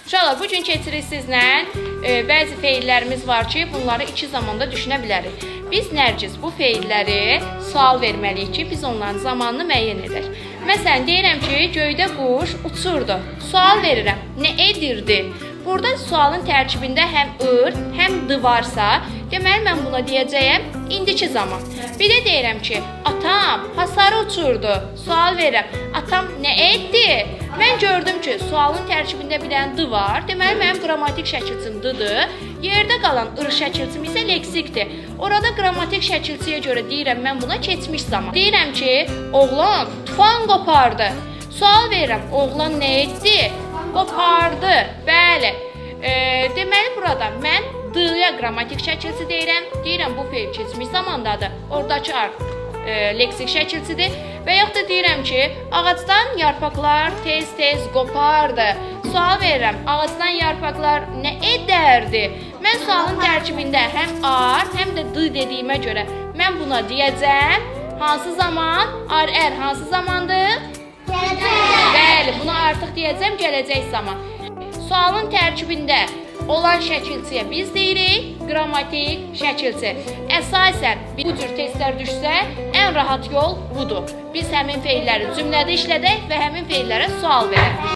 Uşaqlar, bugün keçirik sizlə bəzi feillərimiz var ki, bunları iki zamanda düşünə bilərik. Biz Nərgiz bu feilləri sual verməliyik ki, biz onların zamanını müəyyən edək. Məsələn, deyirəm ki, göydə quş uçurdu. Sual verirəm, nə edirdi? Burada sualın tərkibində həm ır, həm d varsa, deməli mən buna deyəcəyəm indiki zaman. Bir də deyirəm ki, atam hasarı uçurdu. Sual verirəm, atam nə etdi? Mən gördüm ki, sualın tərkibində bir dənə d var. Deməli mənim qrammatik şəkilçim d-dır. Yerdə qalan ır şəkilçim isə leksikdir. Orada qrammatik şəkilçiyə görə deyirəm mən buna keçmiş zaman. Deyirəm ki, oğlan tufan qopardı. Sual verirəm, oğlan nə etdi? Qopardı. Bəli. Deməli burada mən d-ya qrammatik şəkilçi deyirəm. Deyirəm bu feil keçmiş zamandadır. Oradakı leksik şəkilçidir. Və yaxud da deyirəm ki, ağacdan yarpaqlar tez-tez qopardı. Sual verirəm, ağacdan yarpaqlar nə edərdi? Mən sualın tərkibində həm ar, həm də d dediyimə görə mən buna deyəcəm. Hansı zaman? Ar-ər hansı zamandır? Gələcək. Bəli, buna artıq deyəcəm gələcək zaman. Sualın tərkibində olan şəkilçiyə biz deyirik qrammatik şəkilçi. Əsasən bu cür testlər düşsə, ən rahat yol budur. Biz həmin feilləri cümlədə işlədək və həmin feillərə sual verək.